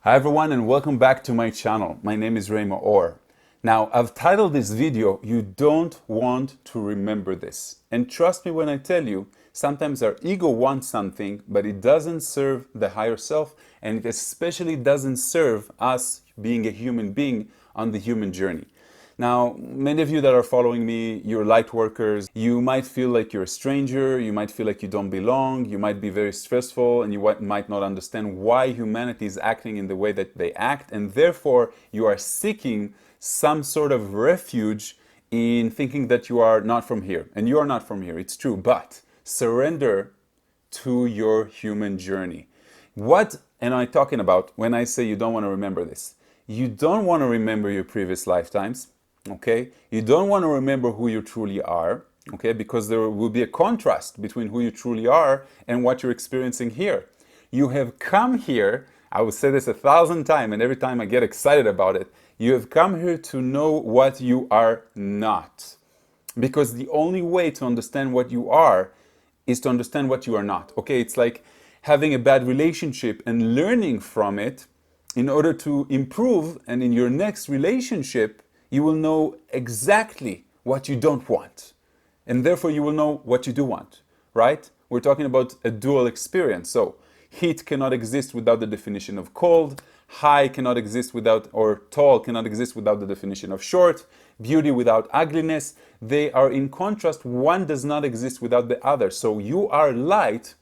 Hi everyone and welcome back to my channel. My name is Maor. Now I've titled this video, You Don't Want to Remember This. And trust me when I tell you, sometimes our ego wants something, but it doesn't serve the higher self, and it especially doesn't serve us being a human being on the human journey. Now, many of you that are following me, you're light workers. You might feel like you're a stranger. You might feel like you don't belong. You might be very stressful and you might not understand why humanity is acting in the way that they act. And therefore, you are seeking some sort of refuge in thinking that you are not from here. And you are not from here, it's true. But surrender to your human journey. What am I talking about when I say you don't want to remember this? You don't want to remember your previous lifetimes. Okay, you don't want to remember who you truly are, okay, because there will be a contrast between who you truly are and what you're experiencing here. You have come here, I will say this 1,000 times, and every time I get excited about it, you have come here to know what you are not. Because the only way to understand what you are is to understand what you are not. Okay, it's like having a bad relationship and learning from it in order to improve, and in your next relationship, you will know exactly what you don't want. And therefore you will know what you do want, right? We're talking about a dual experience. So heat cannot exist without the definition of cold. High cannot exist without, or tall cannot exist without the definition of short. Beauty without ugliness. They are in contrast. One does not exist without the other. So you are light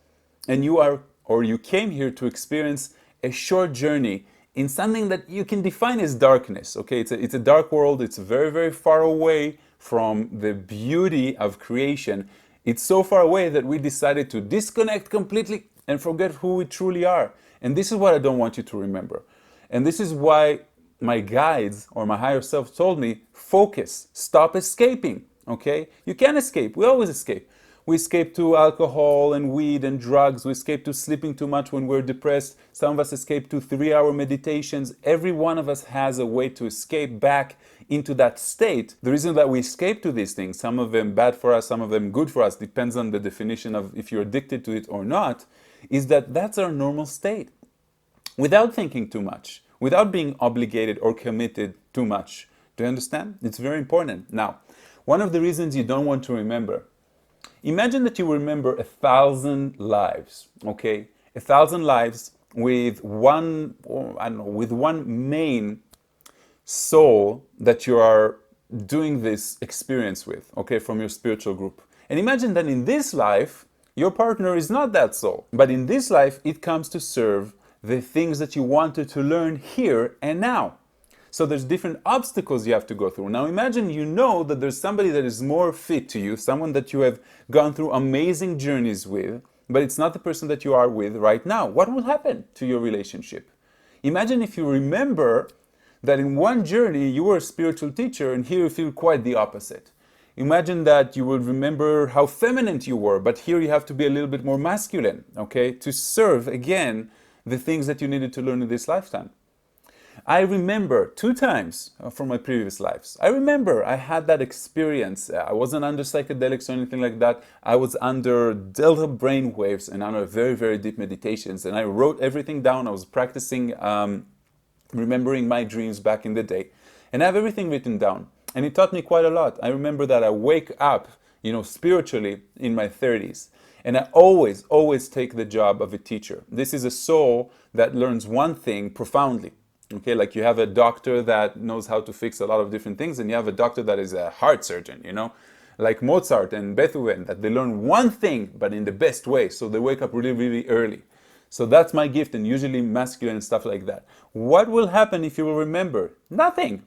and you are, or you came here to experience a short journey in something that you can define as darkness. Okay, it's a dark world. It's very, very far away from the beauty of creation. It's so far away that we decided to disconnect completely and forget who we truly are. And this is what I don't want you to remember. And this is why my guides or my higher self told me, focus, stop escaping. Okay, you can't escape. We always escape. We escape to alcohol and weed and drugs. We escape to sleeping too much when we're depressed. Some of us escape to 3-hour meditations. Every one of us has a way to escape back into that state. The reason that we escape to these things, some of them bad for us, some of them good for us, depends on the definition of if you're addicted to it or not, is that that's our normal state. Without thinking too much, without being obligated or committed too much. Do you understand? It's very important. Now, one of the reasons you don't want to remember, imagine that you remember 1,000 lives, okay? 1,000 lives with one, with one main soul that you are doing this experience with, okay, from your spiritual group. And imagine that in this life, your partner is not that soul, but in this life, it comes to serve the things that you wanted to learn here and now. So there's different obstacles you have to go through. Now imagine you know that there's somebody that is more fit to you, someone that you have gone through amazing journeys with, but it's not the person that you are with right now. What will happen to your relationship? Imagine if you remember that in one journey you were a spiritual teacher and here you feel quite the opposite. Imagine that you will remember how feminine you were, but here you have to be a little bit more masculine, okay, to serve again the things that you needed to learn in this lifetime. I remember 2 times from my previous lives. I remember I had that experience. I wasn't under psychedelics or anything like that. I was under delta brain waves and under very, very deep meditations. And I wrote everything down. I was practicing remembering my dreams back in the day. And I have everything written down. And it taught me quite a lot. I remember that I wake up, spiritually in my 30s. And I always, always take the job of a teacher. This is a soul that learns one thing profoundly. Okay, like you have a doctor that knows how to fix a lot of different things, and you have a doctor that is a heart surgeon, like Mozart and Beethoven, that they learn one thing, but in the best way. So they wake up really, really early. So that's my gift, and usually masculine and stuff like that. What will happen if you will remember? Nothing.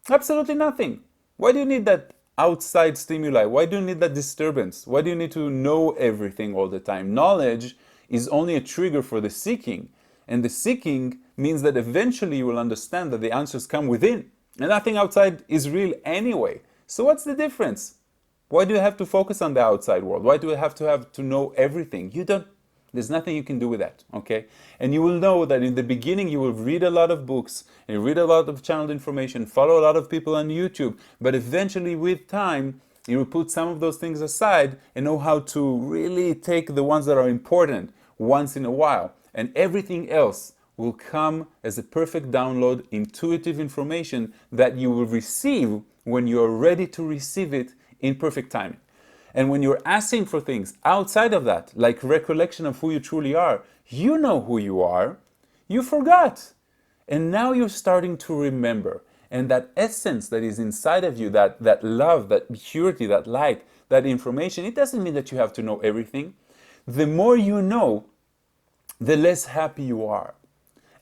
Absolutely nothing. Why do you need that outside stimuli? Why do you need that disturbance? Why do you need to know everything all the time? Knowledge is only a trigger for the seeking. And the seeking means that eventually you will understand that the answers come within. And nothing outside is real anyway. So what's the difference? Why do you have to focus on the outside world? Why do you have to know everything? There's nothing you can do with that, okay? And you will know that in the beginning you will read a lot of books and read a lot of channeled information, follow a lot of people on YouTube, but eventually with time, you will put some of those things aside and know how to really take the ones that are important once in a while. And everything else will come as a perfect download, intuitive information that you will receive when you're ready to receive it in perfect timing. And when you're asking for things outside of that, like recollection of who you truly are, you know who you are, you forgot. And now you're starting to remember. And that essence that is inside of you, that love, that purity, that light, that information, it doesn't mean that you have to know everything. The more you know, the less happy you are.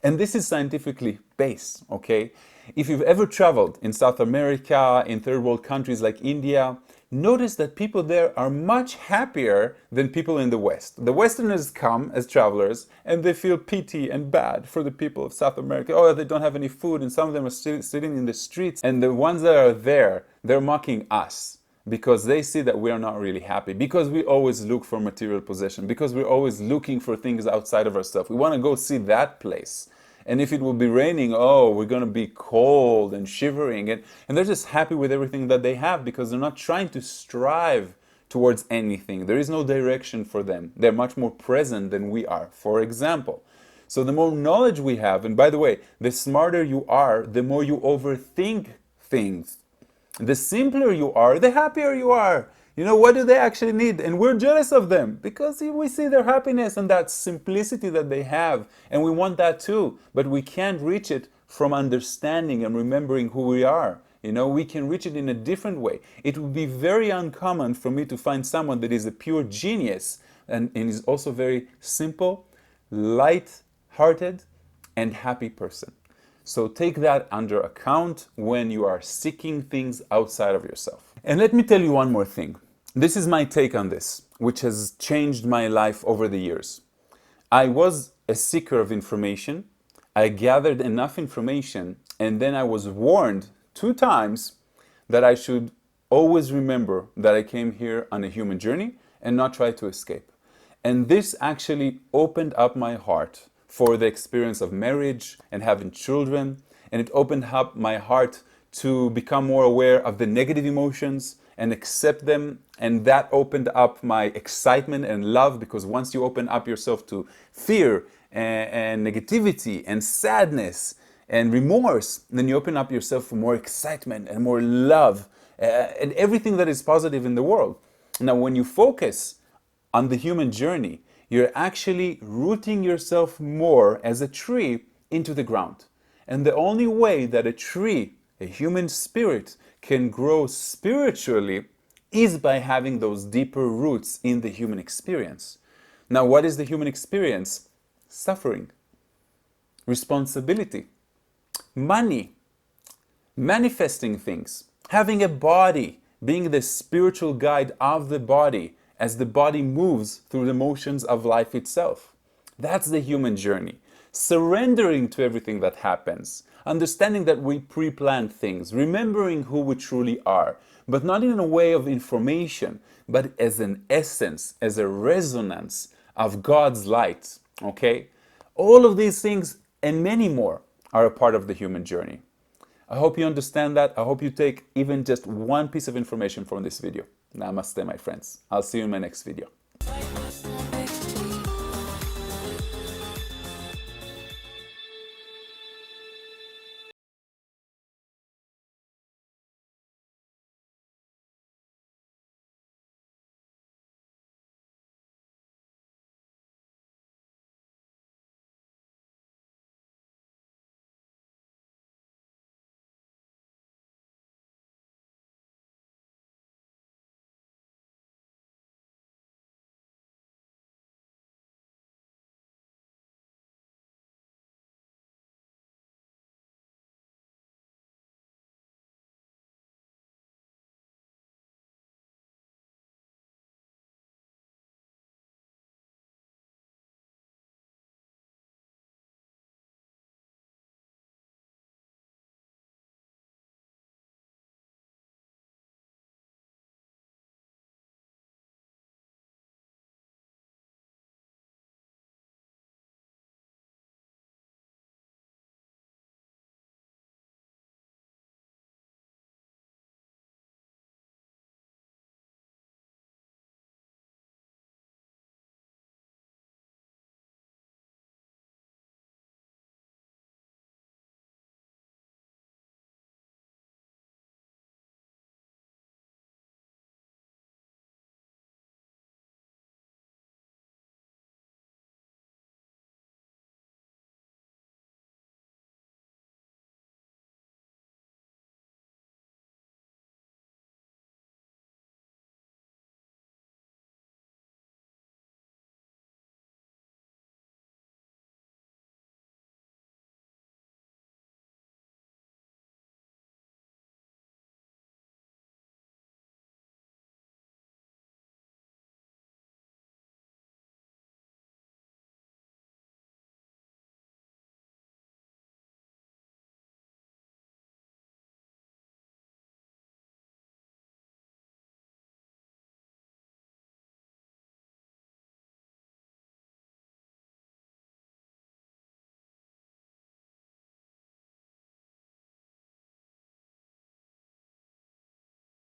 And this is scientifically based, okay? If you've ever traveled in South America, in third world countries like India, notice that people there are much happier than people in the West. The Westerners come as travelers and they feel pity and bad for the people of South America. Oh, they don't have any food, and some of them are still sitting in the streets. And the ones that are there, they're mocking us because they see that we are not really happy, because we always look for material possession, because we're always looking for things outside of ourselves. We want to go see that place. And if it will be raining, oh, we're going to be cold and shivering. And they're just happy with everything that they have because they're not trying to strive towards anything. There is no direction for them. They're much more present than we are, for example. So the more knowledge we have, and by the way, the smarter you are, the more you overthink things. The simpler you are, the happier you are. You know, what do they actually need? And we're jealous of them because we see their happiness and that simplicity that they have. And we want that too. But we can't reach it from understanding and remembering who we are. You know, we can reach it in a different way. It would be very uncommon for me to find someone that is a pure genius and is also very simple, light-hearted, and happy person. So take that under account when you are seeking things outside of yourself. And let me tell you one more thing. This is my take on this, which has changed my life over the years. I was a seeker of information. I gathered enough information, and then I was warned 2 times that I should always remember that I came here on a human journey and not try to escape. And this actually opened up my heart for the experience of marriage and having children, and it opened up my heart to become more aware of the negative emotions and accept them. And that opened up my excitement and love, because once you open up yourself to fear and negativity and sadness and remorse, then you open up yourself for more excitement and more love and everything that is positive in the world. Now, when you focus on the human journey, you're actually rooting yourself more as a tree into the ground. And the only way that a tree, a human spirit, can grow spiritually is by having those deeper roots in the human experience. Now, what is the human experience? Suffering, responsibility, money, manifesting things, having a body, being the spiritual guide of the body as the body moves through the motions of life itself. That's the human journey. Surrendering to everything that happens, understanding that we pre-plan things, remembering who we truly are, but not in a way of information, but as an essence, as a resonance of God's light, okay? All of these things and many more are a part of the human journey. I hope you understand that. I hope you take even just one piece of information from this video. Namaste, my friends. I'll see you in my next video.